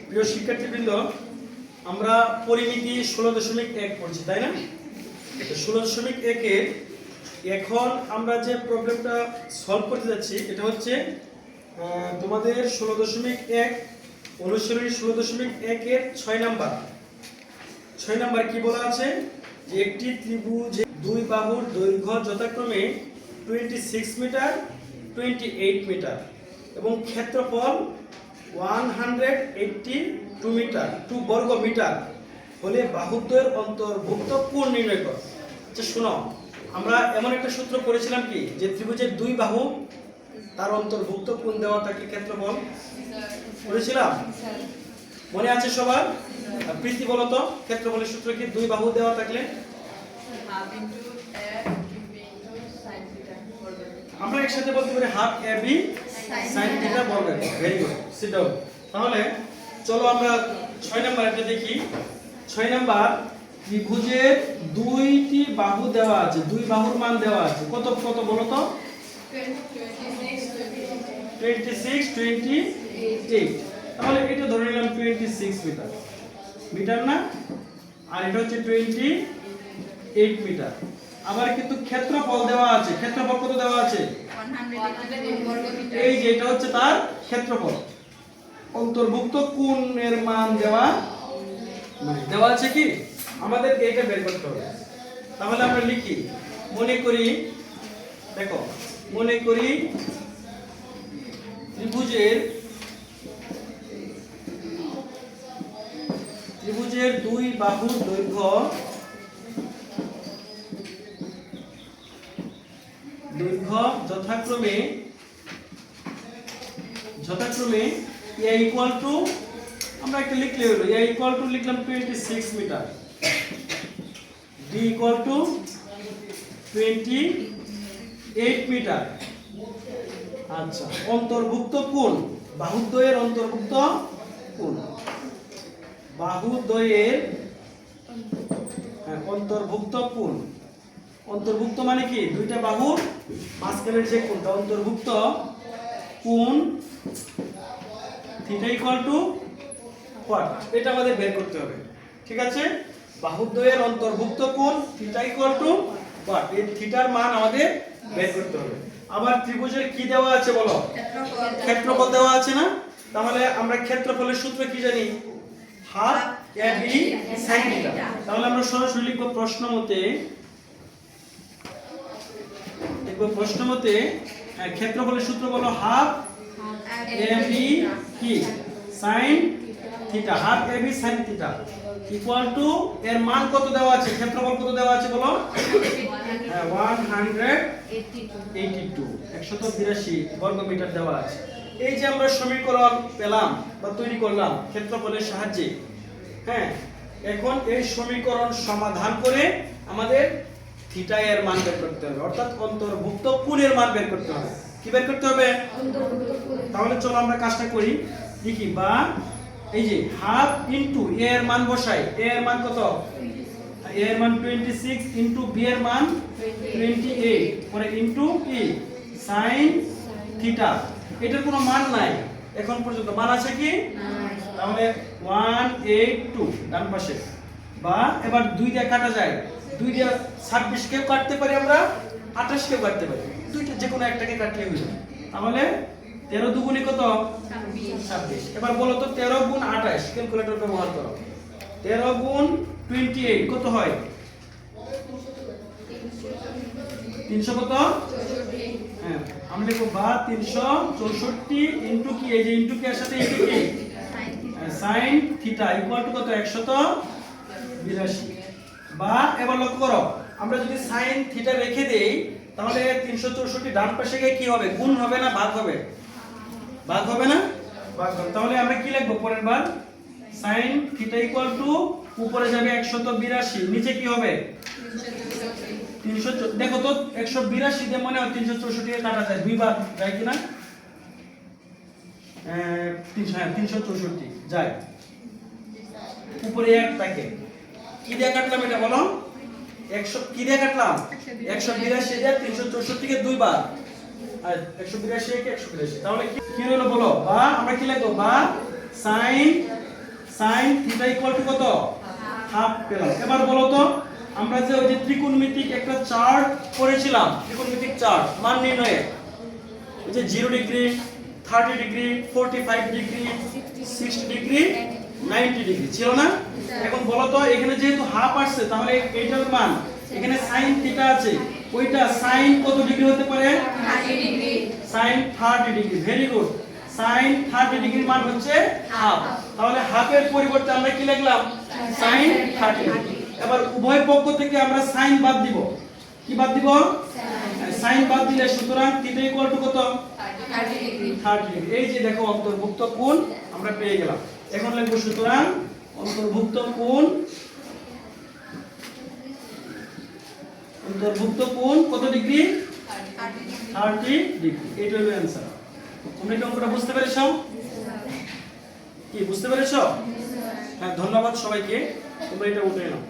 প্রিয় শিক্ষার্থীবৃন্দ, আমরা পরিমিতি 16.1 পড়ছি, তাই না? 16.1 এর এখন আমরা যে প্রবলেমটা সলভ করতে যাচ্ছি এটা হচ্ছে তোমাদের 16.1 অনুশীলনী 16.1 এর 6 নাম্বার কি বলা আছে যে একটি ত্রিভুজে দুই বাহুর দৈর্ঘ্য যথাক্রমে 26 মিটার 28 মিটার এবং ক্ষেত্রফল 182 মিটার 2 বর্গ মিটার হলে বাহুদ্বয়ের অন্তর্ভুক্ত কোণ নির্ণয় করো। আচ্ছা শোনো, আমরা এমন একটা সূত্র পড়েছিলাম কি যে ত্রিভুজের দুই বাহু তার অন্তর্ভুক্ত কোণ দেওয়া থাকে ক্ষেত্রফল পড়েছিলাম, মনে আছে সবার? প্রীতি বলো তো, ক্ষেত্রফলের সূত্র কি? দুই বাহু দেওয়া থাকলে আমরা একসাথে বলতে পারি half A B sin theta বর্গ। Very good, sit down. তাহলে চলো আমরা 6 নাম্বারটা দেখি। 6 নাম্বার, ত্রিভুজের দুইটি বাহু দেওয়া আছে, দুই বাহুর মান দেওয়া আছে কত কত বলো তো? 26 28। তাহলে এটা ধরে নিলাম 26 মিটার, মিটার না, আর এটা হচ্ছে 28 মিটার। আবার কিন্তু ক্ষেত্রফল দেওয়া আছে, ক্ষেত্রফল কত দেওয়া আছে? 100 এই যে এটা হচ্ছে তার ক্ষেত্রফল। অন্তর্ভুক্ত কোণের মান দেওয়া আছে কি? আমাদের এটা বের করতে হবে। তাহলে আমরা লিখি, মনে করি, দেখো মনে করি ত্রিভুজের দুই বাহুর দৈর্ঘ্য যথাক্রমে a ইকুয়াল টু, আমরা একটা লিখলে হলো a ইকুয়াল টু লিখলাম 26 metre, d equal to 28 metre. আচ্ছা, অন্তর্ভুক্ত কোণ, বাহুদ্বয়ের অন্তর্ভুক্ত কোণ, বাহুদ্বয়ের অন্তর্ভুক্ত কোণ। অন্তর্ভুক্ত মানে কি? দুইটা বাহুর মাঝখানের যে কোণটা, অন্তর্ভুক্ত কোণ থিটা ইকুয়াল টু হোয়াট, এটা আমাদের বের করতে হবে। ঠিক আছে, বাহুদ্বয়ের অন্তর্ভুক্ত কোণ থিটা ইকুয়াল টু হোয়াট, এই থিটার মান আমাদের বের করতে হবে। আবার ত্রিভুজের কি দেওয়া আছে বলো? ক্ষেত্রফল দেওয়া আছে না? তাহলে আমরা ক্ষেত্রফলের সূত্র কি জানি? Half A B sin theta. তাহলে আমরা সরাসরি লিখব প্রশ্ন মতে ক্ষেত্রফলের সূত্র বলো হাফ এ বি কি sin theta, half A B sin theta equal to, এর মান কত দেওয়া আছে? ক্ষেত্রফল কত দেওয়া আছে বলো? 182 বর্গ মিটার দেওয়া আছে। এই যে আমরা সমীকরণ পেলাম বা তৈরি করলাম ক্ষেত্রফলের সাহায্যে, হ্যাঁ, এখন এই সমীকরণ সমাধান করে আমাদের থিটা এর মান বের করতে হবে, অর্থাৎ অন্তর্ভুক্ত কোণের মান বের করতে হবে। কি বের করতে হবে? তাহলে চলো আমরা কাজটা করি, দেখি। বা এই যে হাফ ইনটু এ এর মান বসাই, এ এর মান কত? এ এর মান 26 ইনটু বি এর মান 28 পরে ইনটু কি sin থিটা। এটার কোনো মান নাই এখন পর্যন্ত, মান আছে কি? তাহলে 182 ডান পাশে। বা এবার 2 দিয়ে কাটা যায়, 2 দিয়ে 26 কেও কাটতে পারি আমরা, 28 কেও কাটতে পারি, দুইটা যে কোনো একটাকে কাটলে হলো। তাহলে 13 দুগুণে কত? 26। এবার বলো তো 13 গুণ 28, ক্যালকুলেটর ব্যবহার করো। 13 গুণ 28 কত হয়? 300 কত? হ্যাঁ, আমরা লিখব বা 364 ইনটু কি, এই যে ইনটু কি এর সাথে ইনটু কি sin থিটা ইকুয়াল টু কত? 182। বা এবার লক্ষ্য করো, আমরা যদি sin থিটা রেখে দেই তাহলে 364 ডান পাশে গিয়ে কি হবে? গুণ হবে না ভাগ হবে? ভাগ হবে না? ভাগ হবে। তাহলে আমরা কি লিখব পরের বার? sin থিটা ইকুয়াল টু উপরে যাবে 182, নিচে কি হবে? 300। দেখো তো 182 দিয়ে মনে হয় 364 এর কাটা যায়, দুইবার যায় কিনা? 364 যায়, উপরে এক থাকে। কি দিয়ে কাটলাম এটা বলো? 100 কি দিয়ে কাটলাম? 182 দিয়ে 364 কে দুইবার, আর 182 কে 182। তাহলে কি হলো বলো? বা আমরা কি লিখব? বা sin sin theta equal two কত হাফ পেলাম। এবার বলো তো আমরা যে ওই যে ত্রিকোণমিতিক একটা চার্ট করেছিলাম, ত্রিকোণমিতিক চার্ট মান নির্ণয়ে, ওই যে 0 degree 30 degree 45 degree 60 degree 90 degree ছিল না? এখন বলো তো এখানে যেহেতু হাফ আসছে তাহলে এইটার মান এখানে sin থিটা আছে, ওইটা sin কত ডিগ্রি হতে পারে? 30 degree. sin 30 degree. Very good. sin 30 ডিগ্রির মান হচ্ছে হাফ। তাহলে হাফের পরিবর্তে আমরা কি লিখলাম? sin 30 degree. এবার উভয় পক্ষ থেকে আমরা sin বাদ দিব। কি বাদ দিব? sin বাদ দিলে সুতরাং থিটা ইকুয়াল টু কত? 30 ডিগ্রি। 30 ডিগ্রি। এই যে দেখো অন্তর্ভুক্ত কোণ আমরা পেয়ে গেলাম। এখন লিখব সুতরাং অন্তর্ভুক্ত কোণ কত ডিগ্রি? 30 ডিগ্রি। এইটা হলো অ্যানসার। তোমরা কি অঙ্কটা বুঝতে পেরেছো? কি বুঝতে পেরেছো? হ্যাঁ, ধন্যবাদ সবাইকে। তোমরা এটা উঠে নাও।